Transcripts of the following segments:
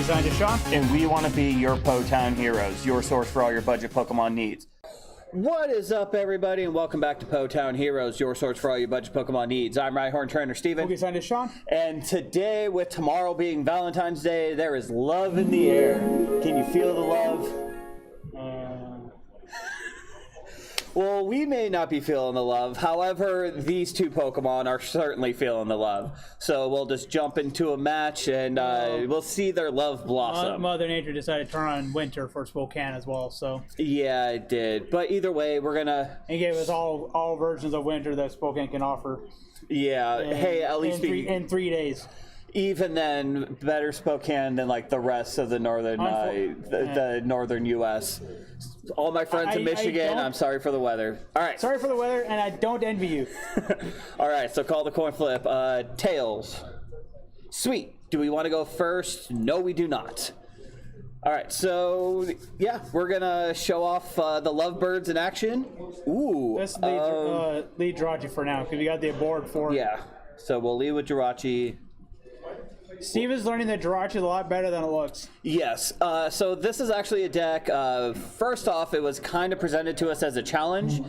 Scientist Sean. And we want to be your Po-Town heroes, your source for all your budget Pokemon needs. What is up, everybody, and welcome back to Po-Town Heroes, your source for all your budget Pokemon needs. I'm Rhyhorn Trainer Steven. Okay, Scientist Sean. And today, with tomorrow being Valentine's Day, there is love in the air. Can you feel the love? Well, we may not be feeling the love. However, these two Pokemon are certainly feeling the love. So we'll just jump into a match and we'll see their love blossom. Mother Nature decided to turn on winter for Spokane as well, so. Yeah, it did. But either way, we're gonna... It gave us all versions of winter that Spokane can offer. Yeah, hey, at least in 3 days. Even then, better Spokane than like the rest of the northern, the northern U.S. All my friends in Michigan, I'm sorry for the weather. All right. Sorry for the weather, and I don't envy you. All right, so call the coin flip. Tails. Sweet. Do we want to go first? No, we do not. All right, so yeah, we're gonna show off the lovebirds in action. Ooh. Let's lead Jirachi for now, because we got the board for. Yeah. So we'll lead with Jirachi. Steve is learning that Jirachi is a lot better than it looks. Yes. So this is actually a deck. First off, it was kind of presented to us as a challenge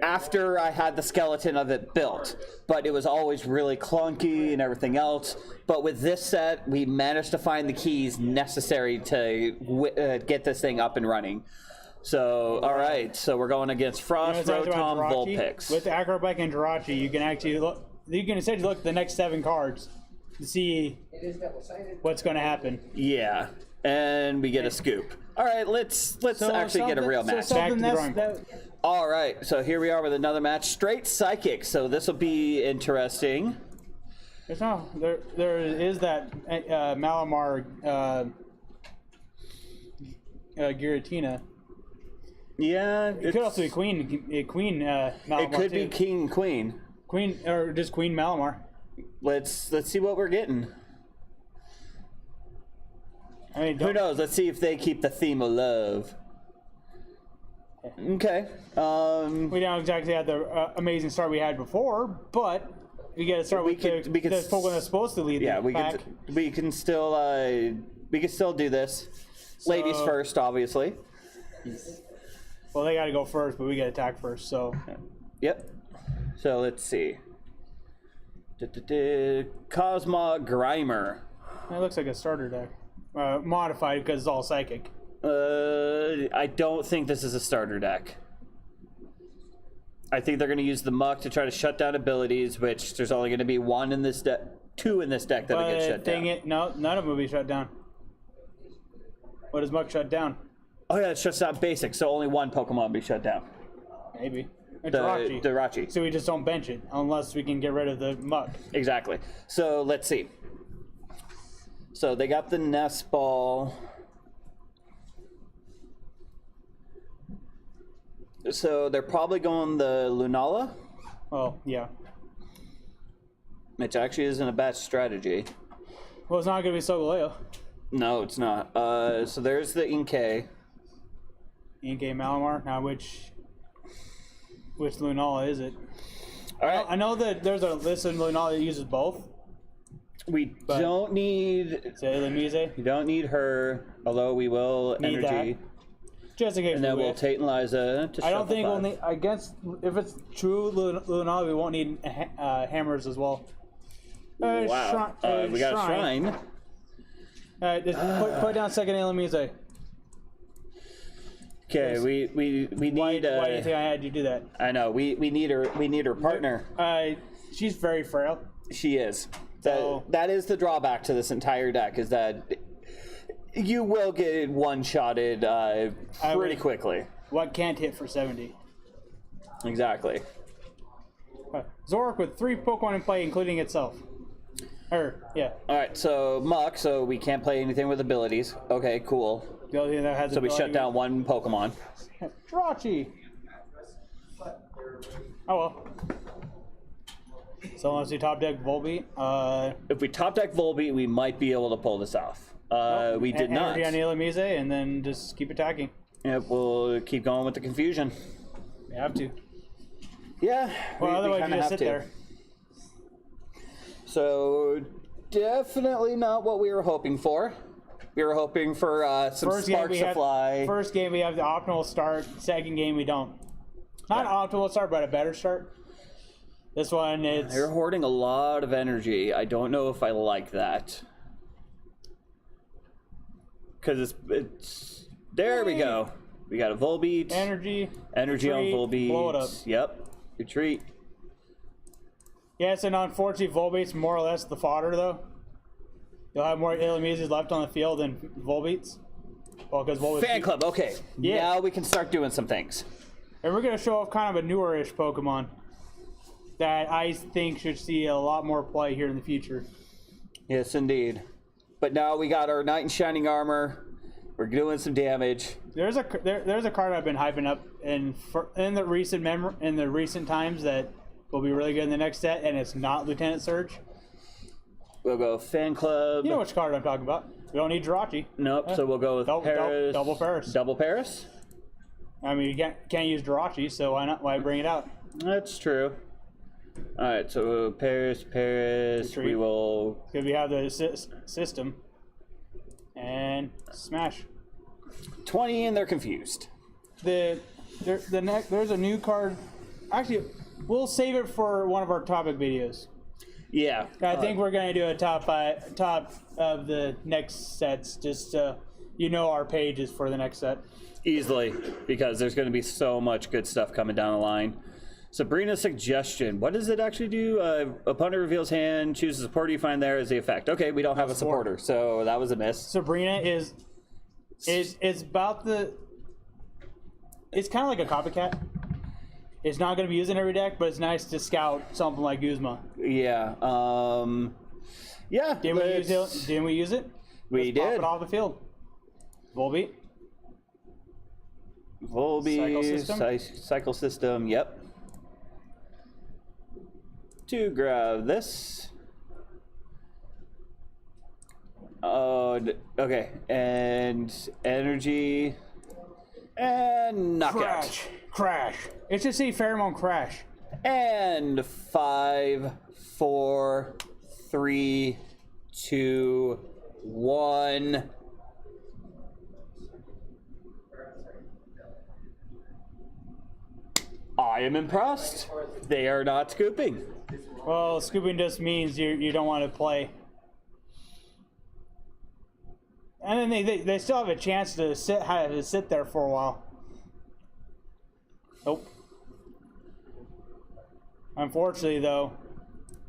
after I had the skeleton of it built. But it was always really clunky and everything else. But with this set, we managed to find the keys necessary to get this thing up and running. So, all right. So we're going against Frost, Rotom, Vulpix. With Acrobat and Jirachi, you can actually look. You can essentially look at the next 7 cards to see what's going to happen. Yeah, and we get a scoop. All right, let's actually get a real match. All right, so here we are with another match. Straight Psychic, so this will be interesting. There is that Malamar Giratina. Yeah, it could also be Queen Malamar. It could be King and Queen. Queen or just Queen Malamar. Let's see what we're getting. I mean, who knows? Let's see if they keep the theme of love. Okay. We don't exactly have the amazing start we had before, but we got to start with the Pokemon that's supposed to lead. Yeah, the pack. we can still do this. So, ladies first, obviously. Well, they got to go first, but we got to attack first. So. Yep. So let's see. Cosmog Grimer. It looks like a starter deck. Modified because it's all psychic. I don't think this is a starter deck. I think they're going to use the Muck to try to shut down abilities, which there's only going to be 1 in this deck, 2 in this deck that'll get shut down. No, none of them will be shut down. What does Muck shut down? Oh yeah, it shuts down basic, so only 1 Pokemon will be shut down. Maybe. Jirachi. So we just don't bench it unless we can get rid of the Muck. Exactly. So let's see. So they got the Nest Ball. So they're probably going the Lunala. Oh, yeah. Which actually isn't a bad strategy. Well, it's not going to be Solgaleo. No, it's not. So there's the Inkay. Inkay Malamar. Now, which Lunala is it? All right. I know that there's a list of Lunala that uses both. We don't need... Illuminise? You don't need her, although we will need energy. That. Just in case. And then we'll Tate and Liza to I don't think we'll need... I guess if it's true Lunala, we won't need hammers as well. Wow. We got a Shrine. Just put down second Illuminise. Okay, we need. Why do you think I had you do that? I know we need her partner. She's very frail. She is. That is the drawback to this entire deck, is that you will get one-shotted pretty quickly. What can't hit for 70? Exactly. Zoroark with 3 Pokemon in play, including itself. Yeah. All right, so Muck, so we can't play anything with abilities. Okay, cool. The only thing that has so we shut down 1 Pokemon. Jirachi. Oh well. So unless we top deck Volbeat, if we top deck Volbeat, we might be able to pull this off. We did not. Energy on Illuminise, and then just keep attacking. Yep, we'll keep going with the confusion. We have to. Yeah. Well, otherwise you just sit there. So definitely not what we were hoping for. We were hoping for some sparks to fly. First game we have the optimal start. Second game we don't. Not an optimal start, but a better start. This one, it's... They're hoarding a lot of energy. I don't know if I like that. Because it's... There we go. We got a Volbeat. Energy. Energy retreat, on Volbeat. blow it up. Yep. Retreat. Yes, and unfortunately, Volbeat's more or less the fodder, though. You'll have more Illumises left on the field than Volbeats. Well, because Volbeats... Fan club, okay. Yeah. Now we can start doing some things. And we're going to show off kind of a newer-ish Pokemon that I think should see a lot more play here in the future. Yes, indeed. But now we got our Knight in Shining Armor. We're doing some damage. There's a card I've been hyping up in the recent times that will be really good in the next set, and it's not Lieutenant Surge. We'll go Fan Club. You know which card I'm talking about. We don't need Jirachi. Nope, so we'll go with Paris. Double Paris. Double Paris? I mean, you can't use Jirachi, so why not? Why bring it out? That's true. All right, so Paris. Retreat. We will. Because we have the system. And smash. 20, and they're confused. There's a new card. Actually, we'll save it for one of our topic videos. Yeah. I think we're going to do a top of the next sets, just so you know our pages for the next set. Easily, because there's going to be so much good stuff coming down the line. Sabrina's suggestion. What does it actually do? Opponent reveals hand, chooses a supporter you find there as the effect. Okay, we don't have a supporter, so that was a miss. Sabrina is about the... It's kind of like a copycat. It's not going to be used in every deck, but it's nice to scout something like Guzma. Yeah. Yeah. Didn't we use it? We did. Pop it off the field. Volbeat. Cycle system. Yep. To grab this. Oh, okay. And energy. And knockout. Crash. It should say Pheromone Crash. And 5, 4, 3, 2, 1. I am impressed. They are not scooping. Well, scooping just means you don't want to play. And then they still have a chance to sit there for a while. Nope. Unfortunately, though,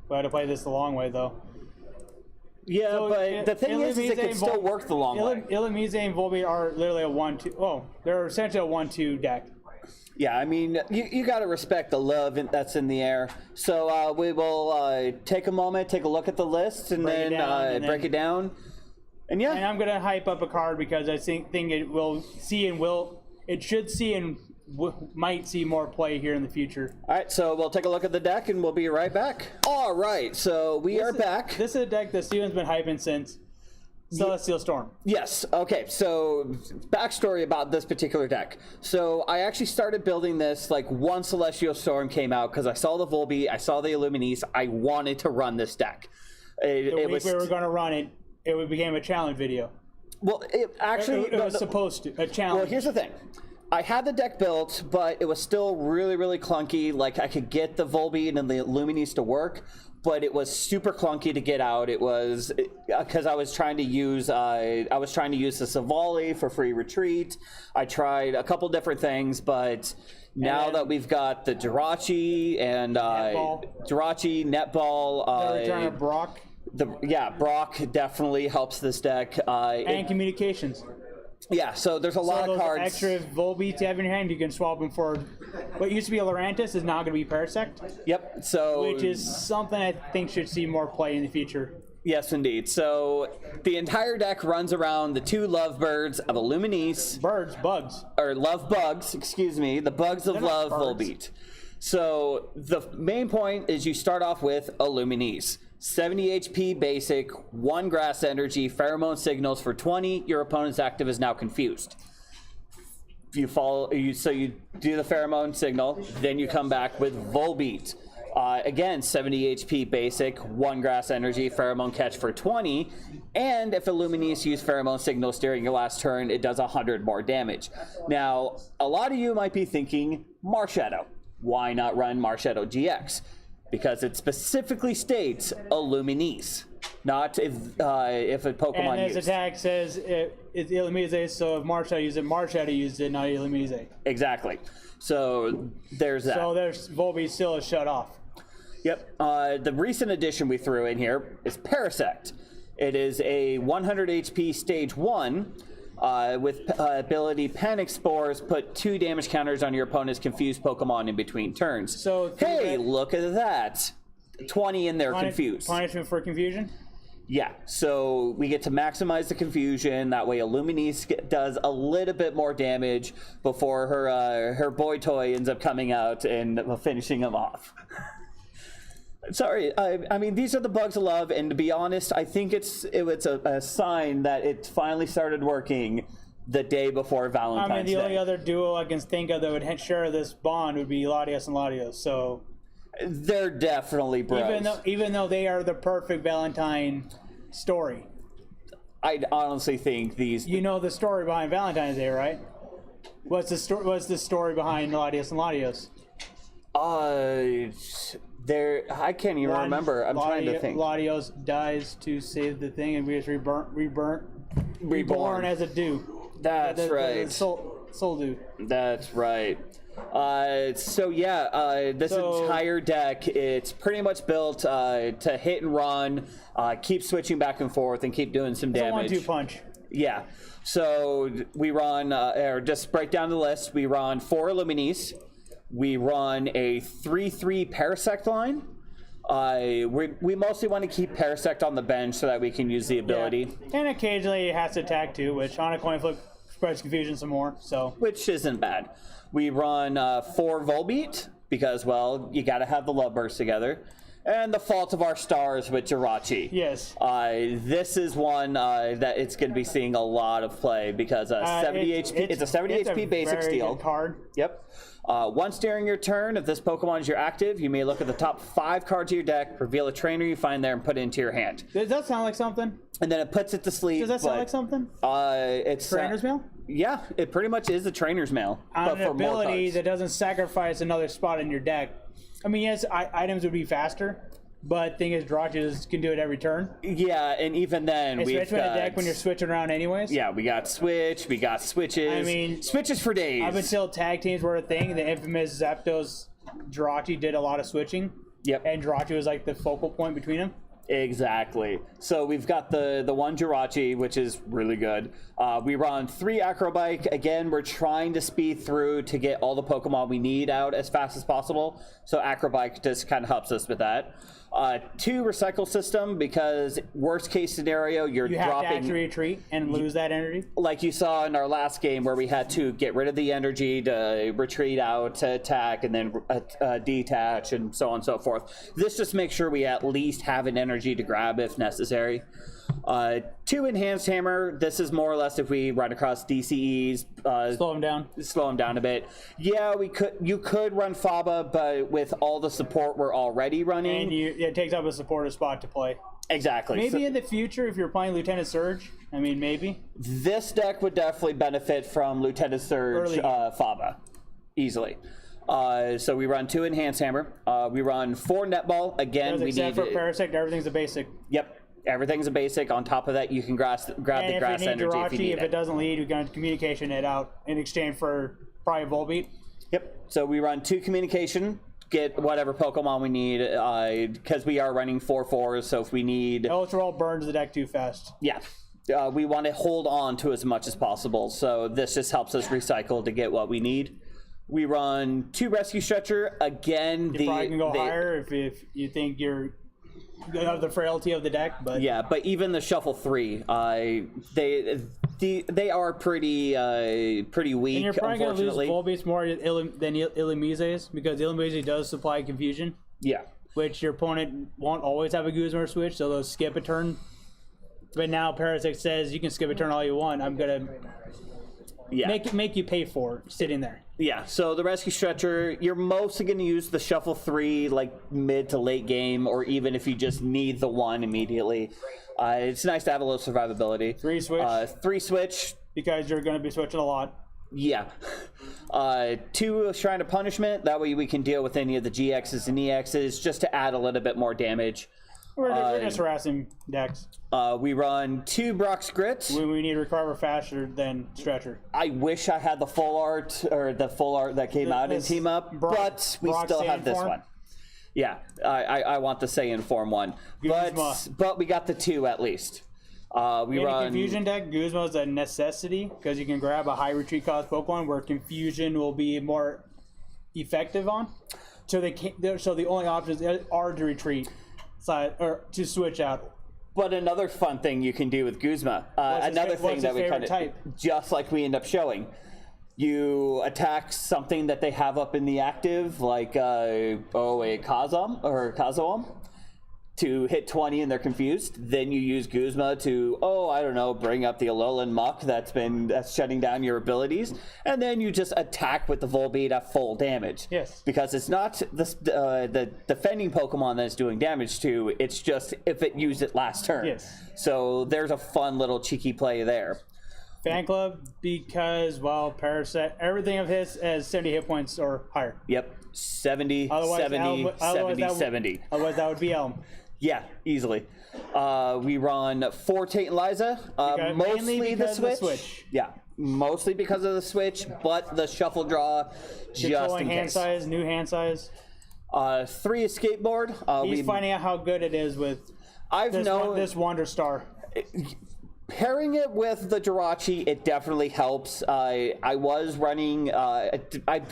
we had to play this the long way, though. Yeah, so but the thing is it can still work the long way. Illumise and Volbeat are literally a 1-2. Oh, they're essentially a 1-2 deck. Yeah, I mean, you got to respect the love that's in the air. So we will take a moment, take a look at the list, and then break it down. And yeah. And I'm going to hype up a card because I think it will see and it should see and might see more play here in the future. All right, so we'll take a look at the deck, and we'll be right back. All right, so we are back. This is a deck that Steven's been hyping since Celestial Storm. Yes, okay, so backstory about this particular deck. So I actually started building this like once Celestial Storm came out because I saw the Volbeat, I saw the Illuminise, I wanted to run this deck. The week we were going to run it, it became a challenge video. Well, it was supposed to, a challenge. Well, here's the thing. I had the deck built, but it was still really, really clunky. Like, I could get the Volbeat and the Illuminise to work, but it was super clunky to get out. It was because I was trying to use the Savali for free retreat. I tried a couple different things, but now that we've got the Jirachi and Netball, the return of Brock. Brock definitely helps this deck. And communications. Yeah, so there's a lot of cards. Extra Volbeats you have in your hand, you can swap them for what used to be a Lurantis is now going to be Parasect. Yep, so... Which is something I think should see more play in the future. Yes, indeed. So the entire deck runs around the two lovebirds of Illuminise. Bugs. Or love bugs, excuse me. The bugs of love Volbeat. So the main point is you start off with Illuminise. 70 HP basic, 1 grass energy, pheromone signals for 20. Your opponent's active is now confused. So you do the pheromone signal, then you come back with Volbeat. Again, 70 HP basic, 1 grass energy, pheromone catch for 20, and if Illuminise use pheromone signals during your last turn, it does 100 more damage. Now, a lot of you might be thinking, Marshadow. Why not run Marshadow GX? Because it specifically states Illuminise, not if a Pokemon and this attack says it's Illuminise, so if Marshadow used it, Marshadow used it, not Illuminise. Exactly. So there's that. So there's Volbeat still is shut off. Yep. The recent addition we threw in here is Parasect. It is a 100 HP stage 1 with ability Panic Spores. Put 2 damage counters on your opponent's confused Pokemon in between turns. So hey, look at that. 20 in there confused. Punishment for confusion? Yeah, so we get to maximize the confusion. That way Illuminise does a little bit more damage before her boy toy ends up coming out and finishing him off. Sorry, I mean, these are the bugs of love, and to be honest, I think it's a sign that it finally started working the day before Valentine's Day. I mean, the only other duo I can think of that would share this bond would be Latios and Latios, so... They're definitely bros. Even though they are the perfect Valentine story. I honestly think these... You know the story behind Valentine's Day, right? What's the story behind Latios and Latios? I can't even remember. I'm trying to think. Latios dies to save the thing, and we just reborn as a dude. That's right. The soul dude. That's right. So yeah, this entire deck, it's pretty much built to hit and run, keep switching back and forth, and keep doing some damage. It's a 1-2 punch. Yeah. So we run, or just break down the list. We run 4 Illuminise. We run a 3/3 Parasect line. We mostly want to keep Parasect on the bench so that we can use the ability. Yeah. And occasionally it has to attack too, which on a coin flip spreads confusion some more. So which isn't bad. We run 4 Volbeat because, well, you got to have the love burst together. And the Fault of Our Stars with Jirachi. Yes. This is one that it's going to be seeing a lot of play because 70 HP. It's a 70 HP basic steel. Good card. Yep. Once during your turn, if this Pokemon is your active, you may look at the top 5 cards of your deck, reveal a trainer you find there, and put it into your hand. Does that sound like something? And then it puts it to sleep. Does that sound like something? It's Trainer's Mail? Yeah, it pretty much is a Trainer's Mail. On but an for more ability cards. that doesn't sacrifice another spot in your deck. I mean, yes, items would be faster, but thing is, Jirachi can do it every turn. Yeah, and even then, we've especially got... in a deck when you're switching around anyways. Yeah, we got Switch, we got Switches. I mean... Switches for days. Up until tag teams were a thing, the infamous Zapdos Jirachi did a lot of switching. Yep. And Jirachi was like the focal point between them. Exactly. So we've got the one Jirachi, which is really good. We run 3 Acrobike. Again, we're trying to speed through to get all the Pokemon we need out as fast as possible. So Acrobike just kind of helps us with that. 2 Recycle System, because worst case scenario, you have dropping... to actually retreat and lose that energy. Like you saw in our last game where we had to get rid of the energy to retreat out, to attack, and then detach, and so on and so forth. This just makes sure we at least have an energy to grab if necessary. 2 Enhanced Hammer. This is more or less if we run across DCEs. Slow them down. Slow them down a bit. Yeah, you could run Faba, but with all the support we're already running... And it takes up a supportive spot to play. Exactly. Maybe in the future, if you're playing Lieutenant Surge, I mean, maybe. This deck would definitely benefit from Lieutenant Surge Faba. Easily. So we run 2 Enhanced Hammer. We run 4 Netball. Again, we except need... for Parasect, everything's a basic. Yep. Everything's a basic. On top of that, you can grab the grass energy Jirachi, if you need if it doesn't lead, we're going to communication it out in exchange for probably Volbeat. Yep. So we run 2 communication, get whatever Pokemon we need, because we are running 4/4s. So if we need, Ultra Roll burns the deck too fast. Yeah. We want to hold on to as much as possible. So this just helps us recycle to get what we need. We run 2 Rescue Stretcher. Again, you probably can go higher if you think you're of the frailty of the deck, but yeah, but even the Shuffle 3, they are pretty weak. And you're probably going to lose unfortunately. Volbeats more than Illumises, because Illumise does supply confusion. Yeah. Which your opponent won't always have a Guzma switch, so they'll skip a turn. But now Parasect says you can skip a turn all you want. I'm gonna Yeah. make you pay for sitting there. Yeah, so the Rescue Stretcher, you're mostly going to use the Shuffle 3 like mid to late game, or even if you just need the 1 immediately. It's nice to have a little survivability. 3 switch. 3 switch. Because you're going to be switching a lot. Yeah. 2 Shrine of Punishment. That way we can deal with any of the GXs and EXs just to add a little bit more damage. We're just harassing decks. We run 2 Brock's Grits. We need to recover faster than Stretcher. I wish I had the full art that came out in Team Up, but we still have this one. Yeah, I want the Saiyan form one, but we got the 2 at least. We run a Confusion deck. Guzma is a necessity because you can grab a high retreat cost Pokemon where Confusion will be more effective on. So the only options are to retreat, or to switch out. But another fun thing you can do with Guzma, another thing that we kind of, just like we end up showing, you attack something that they have up in the active, like a Kazam or Kazoam, to hit 20 and they're confused. Then you use Guzma to, bring up the Alolan Muck that's shutting down your abilities, and then you just attack with the Volbeat at full damage. Yes. Because it's not the defending Pokemon that's doing damage to, it's just if it used it last turn. Yes. So there's a fun little cheeky play there. Fan Club, because, Parasect, everything of his has 70 hit points or higher. Yep. 70, Otherwise, 70, 70, 70. Otherwise, that would be Elm. Yeah, easily. We run 4 Tate and Liza. Mostly the switch. Yeah, mostly because of the switch, but the shuffle draw just in hand case. Size, new hand size. 3 a Skateboard. He's finding out how good it is with this Wonder Star. Pairing it with the Jirachi, it definitely helps. I was running, I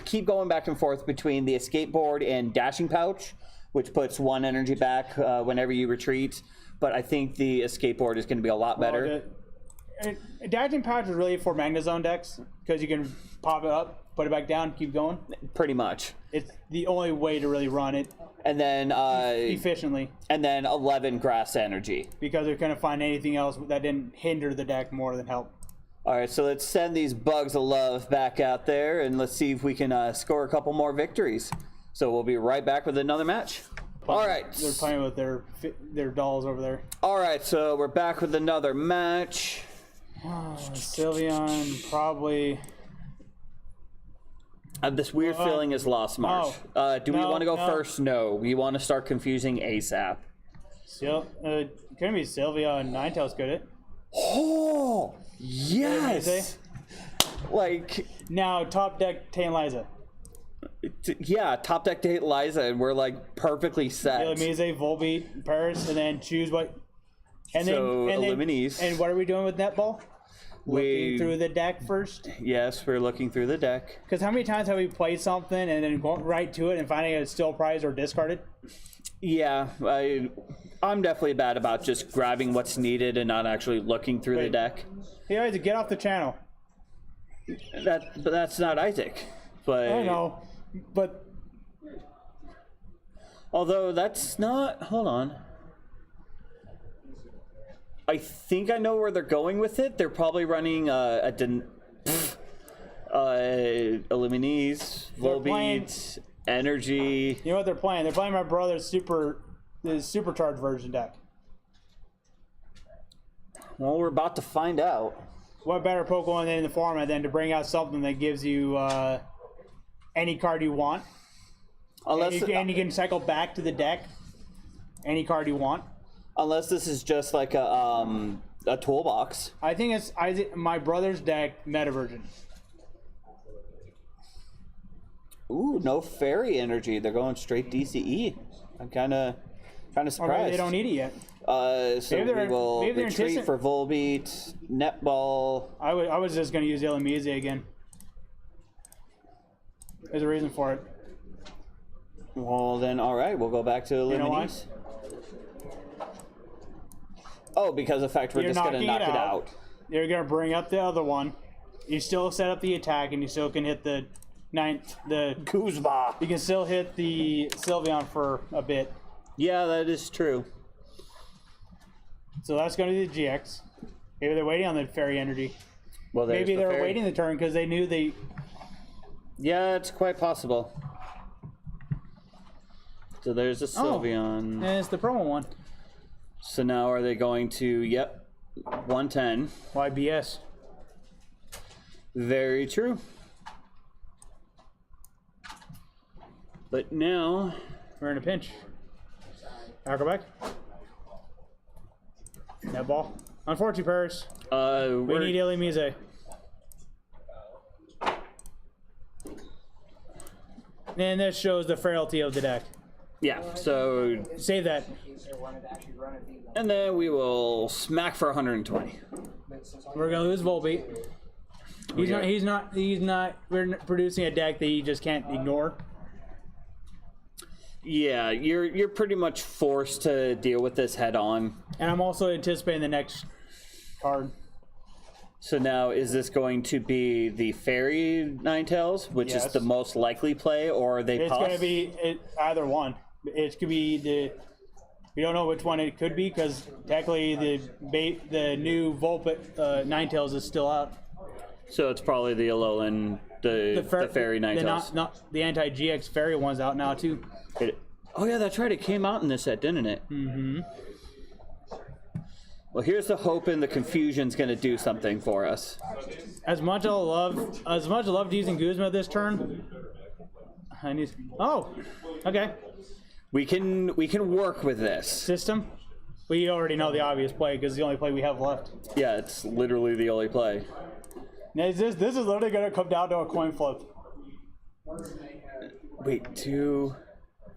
keep going back and forth between the Escape Board and Dashing Pouch, which puts 1 energy back whenever you retreat. But I think the Escape Board is going to be a lot better. Dashing Pouch is really for Magnezone decks, because you can pop it up, put it back down, keep going. Pretty much. It's the only way to really run it. And then efficiently. And then 11 Grass Energy. Because they're going to find anything else that didn't hinder the deck more than help. All right, so let's send these bugs of love back out there, and let's see if we can score a couple more victories. So we'll be right back with another match. All right. They're playing with their dolls over there. All right, so we're back with another match. Sylveon probably. I have this weird feeling is Lost March. Do we want to go first? No. We want to start confusing ASAP. Couldn't be Sylveon Ninetales, could it? Oh, yes! Like. Now, top deck Liza. Yeah, top deck Tate Liza, and we're like perfectly set. Illuminise, Volbeat, Paris, and then choose what. And so, then Illuminise. And what are we doing with netball? Looking through the deck first? Yes, we're looking through the deck. Because how many times have we played something and then going right to it and finding it's still prized or discarded? Yeah, I'm definitely bad about just grabbing what's needed and not actually looking through the deck. Hey, Isaac, get off the channel. But that's not Isaac. But I know, but although that's not. Hold on. I think I know where they're going with it. They're probably running Illuminise, Volbeat, Energy. You know what they're playing? They're playing my brother's supercharged version deck. Well, we're about to find out. What better Pokemon in the format than to bring out something that gives you any card you want? And you can cycle back to the deck any card you want. Unless this is just like a toolbox. I think it's my brother's deck meta version. Ooh, no fairy energy. They're going straight DCE. I'm kind of surprised. Or maybe they don't need it yet. So we will retreat for Volbeat, Netball. I was just going to use Illuminise again. There's a reason for it. Well, then, all right. We'll go back to Illuminise. You know why? Oh, because of the fact we're just going to knock it out. You're going to bring up the other one. You still set up the attack, and you still can hit the Kuzma. You can still hit the Sylveon for a bit. Yeah, that is true. So that's going to be the GX. Maybe they're waiting on the Fairy Energy. Well, there's maybe the they were fairy. waiting the turn because they knew they. Yeah, it's quite possible. So there's a Sylveon. And it's the promo one. So now are they going to, yep, 110. YBS. Very true. But now, We're in a pinch. Acroback. Net ball. Unfortunately, Paris. We need Illuminise. And this shows the frailty of the deck. yeah, so, Save that. and then we will smack for 120. We're gonna lose Volbeat. He's not. We're producing a deck that you just can't ignore. Yeah, you're pretty much forced to deal with this head on. And I'm also anticipating the next card. So now, is this going to be the Fairy Ninetales, which is Yes. the most likely play, or are they It's gonna be either one. It could be the. We don't know which one it could be because technically the new Volbeat Ninetales is still out. So it's probably the Alolan, the Fairy Ninetales. The anti-GX Fairy one's out now too. Oh yeah, that's right. It came out in this set, didn't it? Mm-hmm. Well, here's the hope, and the confusion's going to do something for us. As much as I loved using Guzma this turn, I need. Oh, okay. We can work with this. System. We already know the obvious play because it's the only play we have left. Yeah, it's literally the only play. Now, this is literally going to come down to a coin flip. Wait, 2,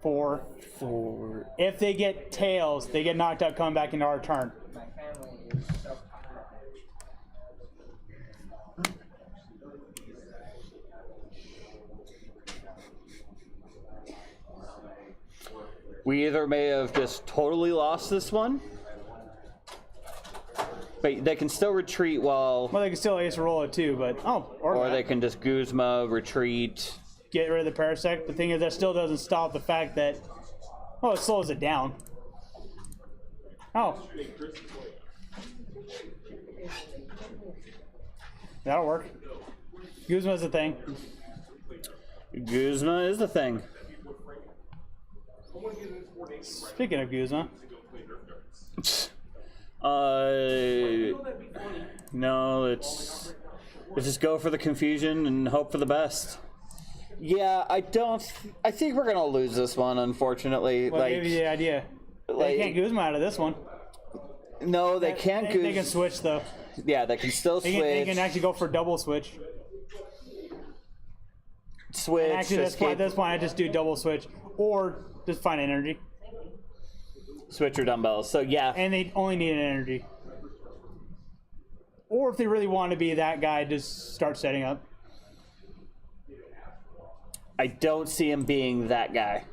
4. 4. If they get tails, they get knocked out, coming back into our turn. We either may have just totally lost this one, but they can still retreat while, Well, they can still ace roll it too, but or they can just Guzma, retreat. get rid of the parasect. The thing is, that still doesn't stop the fact that it slows it down. Oh, that'll work. Guzma's the thing. Guzma is the thing. Speaking of Guzma, No, let's just go for the confusion and hope for the best. Yeah, I think we're gonna lose this one, unfortunately. what gave you the idea? They can't Guzma out of this one. No, they can't. They can switch though. Yeah, they can still switch. They can actually go for double switch. Switch. Actually, at this point, I just do double switch or just find energy. Switch your dumbbells. So yeah. And they only need an energy. Or if they really want to be that guy, just start setting up. I don't see him being that guy.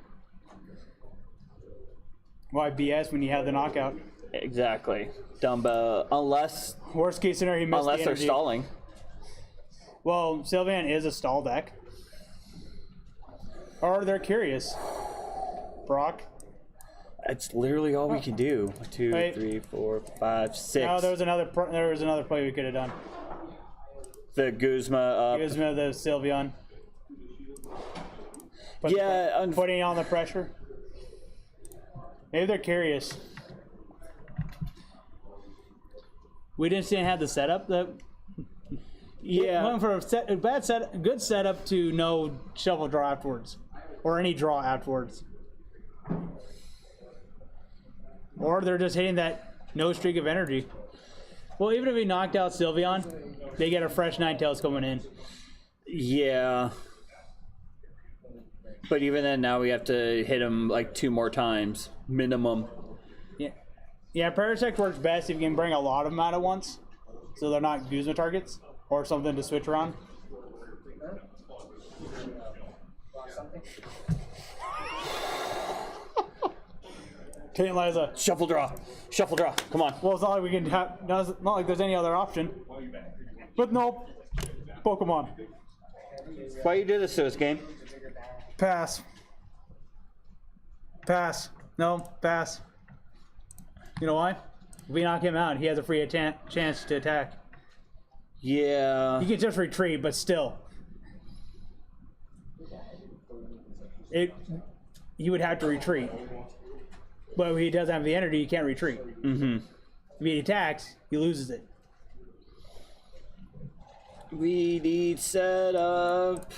Why BS when you have the knockout? Exactly. Dumbbell, unless Worst case scenario, he missed the they're energy. stalling. Well, Sylveon is a stall deck. Or they're curious. Brock. It's literally all we can do. 2, Wait. 3, 4, 5, 6. No, there was another play we could have done. The Guzma up. Guzma, the Sylveon. Yeah, Putting on the pressure. Maybe they're curious. We didn't see him have the setup. Yeah. Went for a good setup to no shuffle draw afterwards, or any draw afterwards, or they're just hitting that no streak of energy. Well, even if we knocked out Sylveon, they get a fresh Ninetales coming in. Yeah. But even then, now we have to hit him like 2 more times, minimum. Yeah, Parasect works best if you can bring a lot of them out at once, so they're not Guzma targets, or something to switch around. Okay, Liza. Shuffle draw. Shuffle draw. Come on. Well, it's not like we can have. Not like there's any other option. But nope. Pokemon. Why you do this to us, game? Pass. Pass. No, pass. You know why? If we knock him out, he has a free chance to attack. Yeah. You can just retreat, but still. He would have to retreat. But if he doesn't have the energy, he can't retreat. Mm-hmm. If he attacks, he loses it. We need setup.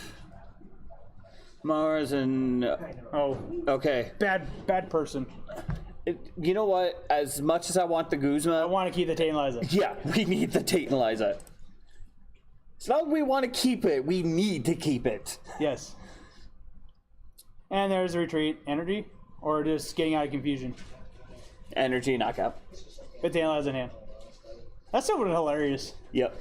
Mars and... Oh. Okay. Bad person. You know what? As much as I want the Guzma... I want to keep the Tainliza. Yeah, we need the Tainliza. It's not that we want to keep it. We need to keep it. Yes. And there's a retreat. Energy? Or just getting out of confusion? Energy knockout. With Tainliza in hand. That's so hilarious. Yep.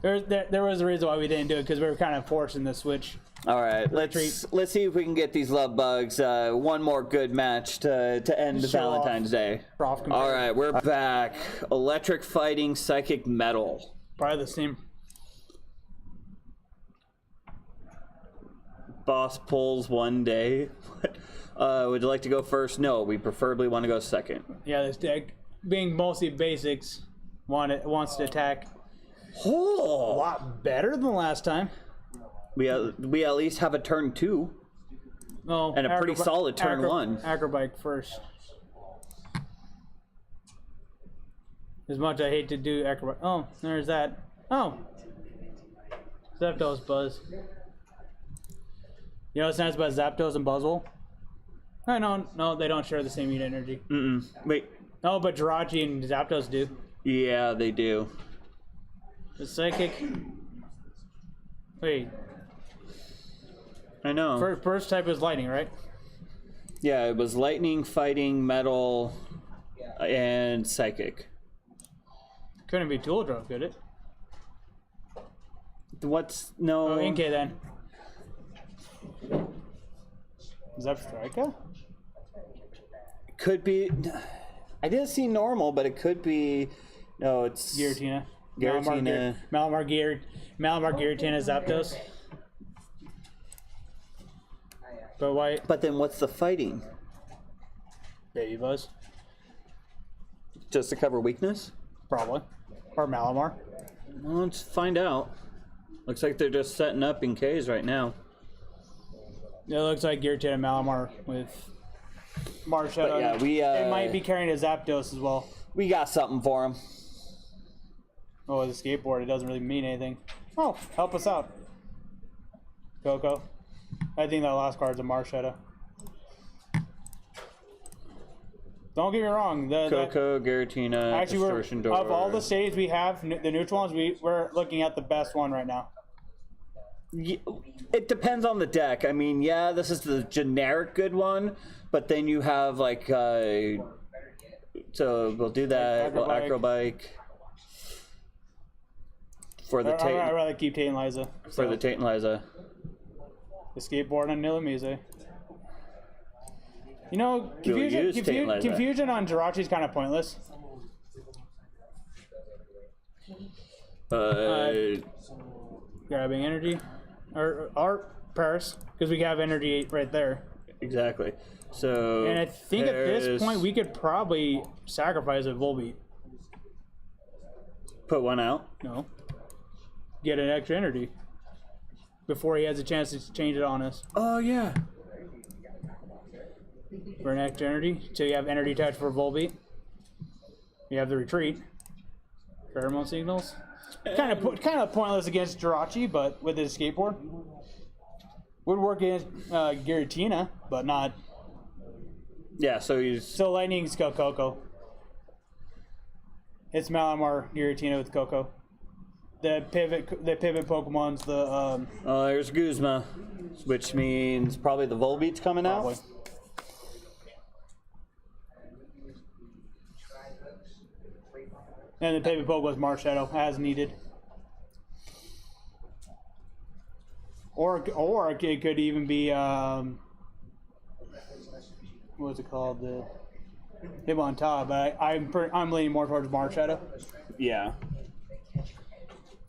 There was a reason why we didn't do it, because we were kind of forcing the switch. All right, let's see if we can get these love bugs one more good match to end Valentine's Day. All right, we're back. Electric fighting, psychic metal. Probably the same. Boss pulls one day. Would you like to go first? No, we preferably want to go second. Yeah, this deck, being mostly basics, wants to attack a Oh, lot better than last time. we at least have a turn 2 No, and a pretty solid turn 1. Acrobike first. As much as I hate to do acrobike. Oh, there's that. Oh, Zapdos Buzz. You know what's nice about Zapdos and Buzzwole? No, they don't share the same unit energy. Wait. No, but Jirachi and Zapdos do. Yeah, they do. The Psychic. Wait. I know. First type is Lightning, right? Yeah, it was lightning, fighting, metal, and psychic. Couldn't be Tool Drop, could it? What's no? Oh, Inkay then. Is that Strika? Could be. I didn't see normal, but it could be. No, it's Giratina. Giratina. Malamar Giratina Zapdos. But why? But then what's the fighting? Baby Buzz. Just to cover weakness? Probably. Or Malamar. Well, let's find out. Looks like they're just setting up in Ks right now. It looks like Giratina and Malamar with Marshadow. But yeah, they might be carrying a Zapdos as well. We got something for them. Oh, the skateboard, it doesn't really mean anything. Oh, help us out. Coco. I think that last card's a Marshadow. Don't get me wrong. Coco, Giratina, actually, Distortion Door. of all the states we have, the neutral ones, we're looking at the best one right now. It depends on the deck. I mean, yeah, this is the generic good one, but then you have like, so we'll do that. We'll Acrobike. For the I'd rather keep Tate and Liza. For the Tate and Liza. The skateboard on Illuminise. You know, confusion on Jirachi is kind of pointless. Grabbing energy. Or Paris, because we have energy right there. Exactly. So. And I think at this point we could probably sacrifice a Volbeat. Put one out? No. Get an extra energy before he has a chance to change it on us. Oh, yeah. For an extra energy. So you have energy touch for Volbeat. You have the retreat. Pheromone signals. Kind of pointless against Jirachi, but with his skateboard. Would work against Giratina, but not. Yeah, so he's. So Lightning's got Coco. It's Malamar Giratina with Coco. The pivot Pokemon's the. Oh, there's Guzma, which means probably the Volbeat's coming out. And the pivot Pokemon's Marshadow as needed. Or it could even be what was it called, the him on top. But I'm leaning more towards Marshadow. Yeah.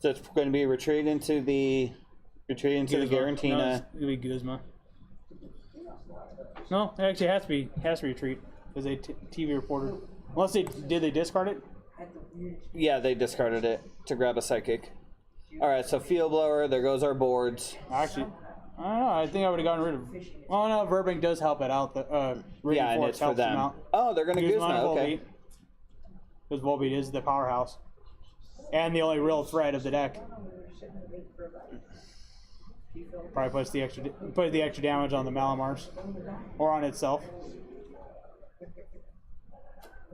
So it's going to be retreat into the Giratina. No, it's going to be Guzma. No, it actually has to retreat because they TV reporter. Unless they discard it. Yeah, they discarded it to grab a psychic. All right, so field blower. There goes our boards. Actually, I don't know. I think I would have gotten rid of. Oh no, Verbank does help it out. The Yeah, and it's for them. Oh, they're gonna Guzma. Okay. Because Volbeat is the powerhouse and the only real threat of the deck. Probably puts the extra damage on the Malamars or on itself.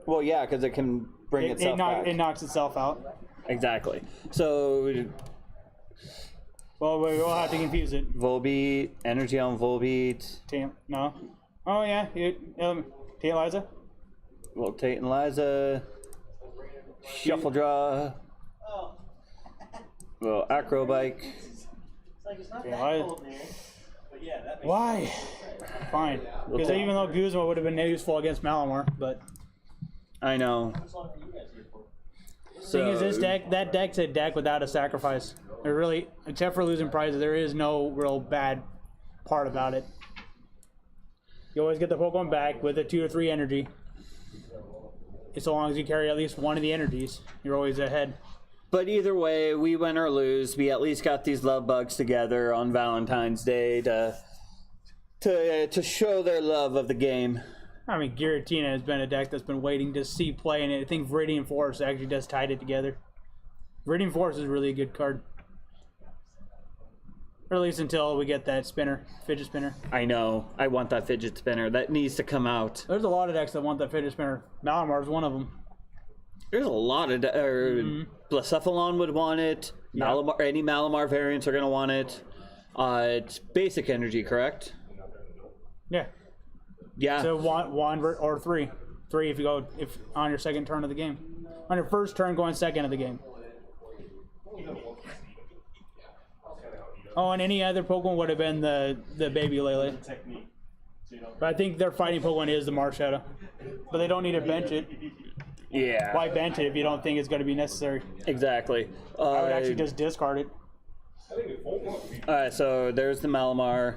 Well, yeah, because it can bring itself back. It knocks itself out. Exactly. So. Well, we'll have to confuse it. Volbeat, energy on Volbeat. No. Oh yeah, Tate Liza. Well, Tate and Liza. Shuffle draw. Well, acro bike. Why? Fine. Because even though Guzma would have been useful against Malamar, but I know. Thing is, that deck's a deck without a sacrifice. There really, except for losing prizes, there is no real bad part about it. You always get the Pokemon back with a 2 or 3 energy. So long as you carry at least one of the energies, you're always ahead. But either way, we win or lose, we at least got these love bugs together on Valentine's Day to show their love of the game. I mean, Giratina has been a deck that's been waiting to see play, and I think Viridian Force actually does tie it together. Viridian Force is really a good card. Or at least until we get that fidget spinner. I know. I want that fidget spinner. That needs to come out. There's a lot of decks that want that fidget spinner. Malamar is one of them. There's a lot of... Blacephalon would want it. Yep. Malamar, any Malamar variants are going to want it. It's basic energy, correct? Yeah. Yeah. So one or 3. 3 if you go on your second turn of the game. On your first turn, going second of the game. Oh, and any other Pokemon would have been the baby Lele. But I think their fighting Pokemon is the Marshadow. But they don't need to bench it. Yeah. Why bench it if you don't think it's going to be necessary? Exactly. I would actually just discard it. Alright, so there's the Malamar.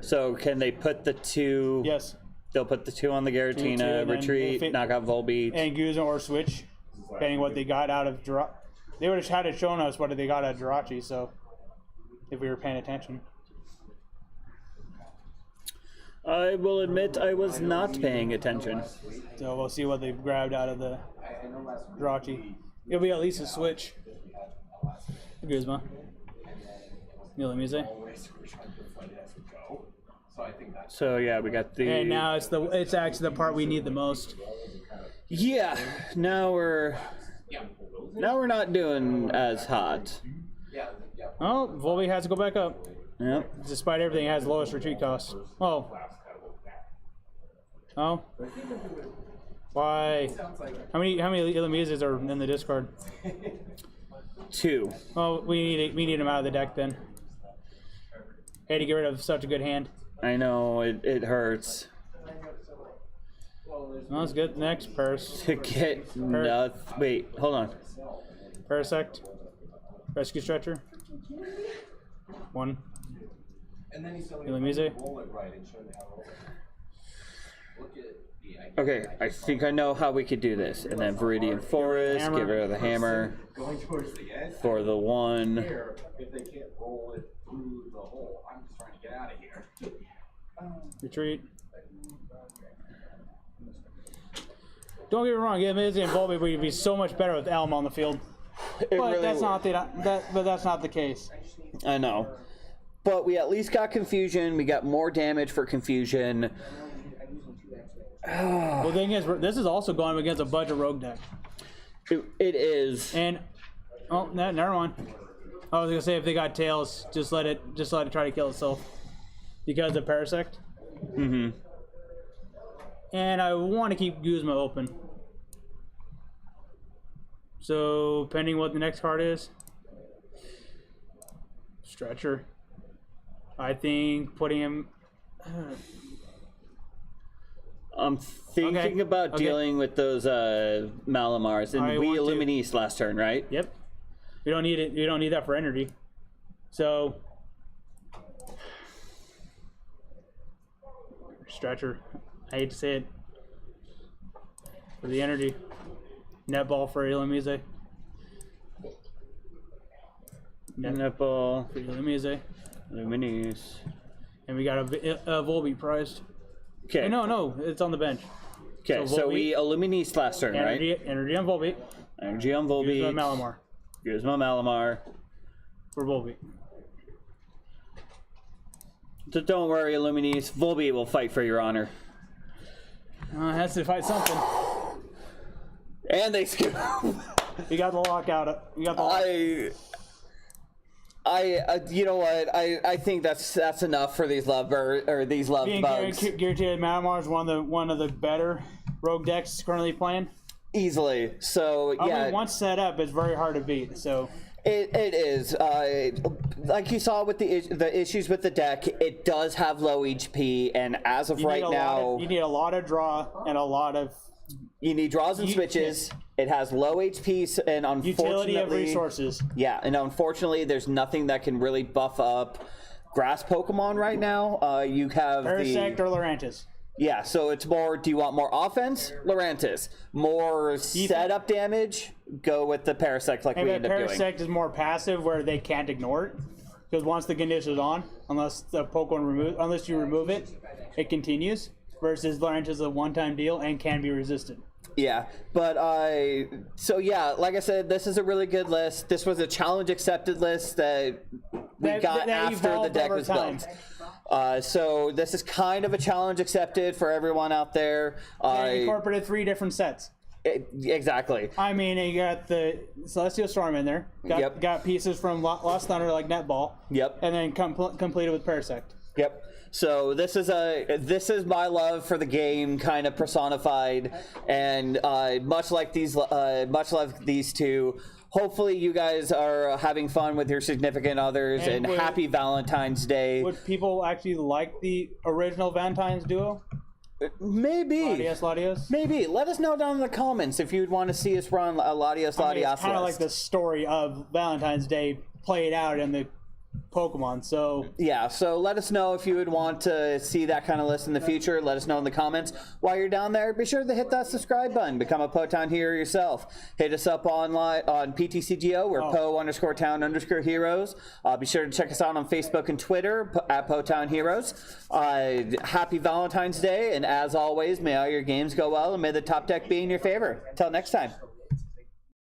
So can they put the 2... Yes. They'll put the 2 on the Giratina, retreat, knock out Volbeat. And Guzma or switch, depending what they got out of Jirachi. They would have had it shown us what they got out of Jirachi, so... if we were paying attention. I will admit I was not paying attention. So we'll see what they've grabbed out of the Jirachi. It'll be at least a switch. Guzma. Illuminise. So yeah, we got the... And now it's actually the part we need the most. Yeah, now we're not doing as hot. Oh, Volbeat has to go back up. Yep. Despite everything, it has the lowest retreat cost. Oh. Oh. Why? How many Illumises are in the discard? 2. Oh, we need him out of the deck then. Had to get rid of such a good hand. I know, it hurts. Well, let's get next To get nothing. Wait, hold on. Parasect. Rescue Stretcher. 1. Illuminise. Okay, I think I know how we could do this. And then Viridian Forest, get rid of the hammer. For the 1. If they can't roll it through the hole, I'm just trying to get out of here. Retreat. Don't get me wrong, Illuminise and Volbeat would be so much better with Elm on the field. But really that's not the case. I know. But we at least got Confusion. We got more damage for Confusion. Well, the thing is, this is also going against a budget rogue deck. It is. And never mind. I was gonna say if they got Tails, just let it try to kill itself because of Parasect. Mm-hmm. And I want to keep Guzma open. So, pending what the next card is. Stretcher. I think putting him... I'm thinking about dealing with those Malamars. And we Illuminise last turn, right? Yep. We don't need it. You don't need that for energy. So... Stretcher. I hate to say it. For the energy. Netball for Illuminise. Nipple. For Illuminise. Illuminise. And we got a Volbeat prized. Okay. No, it's on the bench. Okay, so we Illuminise last turn, right? Energy on Volbeat. Energy on Volbeat. Here's my Malamar. Here's my Malamar. For Volbeat. So don't worry, Illuminise. Volbeat will fight for your honor. Has to fight something. And they scoop. You got the lockout. You got the you know what? I think that's enough for these love bugs. Guaranteed Malamar is one of the better rogue decks currently playing. Easily. So yeah. I mean, once set up, it's very hard to beat. So. It is. Like you saw with the issues with the deck, it does have low HP, and as of right now, you need a lot of draw and a lot of. You need draws and switches. It has low HP, and unfortunately, utility of resources. Yeah, and unfortunately, there's nothing that can really buff up grass Pokemon right now. You have Parasect or Lurantis. Yeah, so it's more, do you want more offense? Lurantis. More setup damage? Go with the Parasect like we end up doing. Parasect is more passive where they can't ignore it. Because once the condition is on, unless you remove it, it continues. Versus Lurantis is a one-time deal and can be resisted. Yeah, but so yeah, like I said, this is a really good list. This was a challenge accepted list that we got after the deck was built. So this is kind of a challenge accepted for everyone out there. Incorporated 3 different sets. Exactly. I mean, you got the Celestial Storm in there. Got pieces from Lost Thunder like Netball. Yep. And then completed with Parasect. Yep. So this is my love for the game kind of personified, and much like these two. Hopefully you guys are having fun with your significant others, and happy Valentine's Day. Would people actually like the original Valentine's duo? Maybe. Latios? Maybe. Let us know down in the comments if you'd want to see us run a Latios. It's kind of like the story of Valentine's Day played out in the Pokemon, so yeah, so let us know if you would want to see that kind of list in the future. Let us know in the comments. While you're down there, be sure to hit that subscribe button, become a Potown hero yourself. Hit us up online on PTCGO. We're Po_Town_Heroes. Be sure to check us out on Facebook and Twitter at Potown Heroes. Happy Valentine's Day, and as always, may all your games go well, and may the top deck be in your favor. Till next time.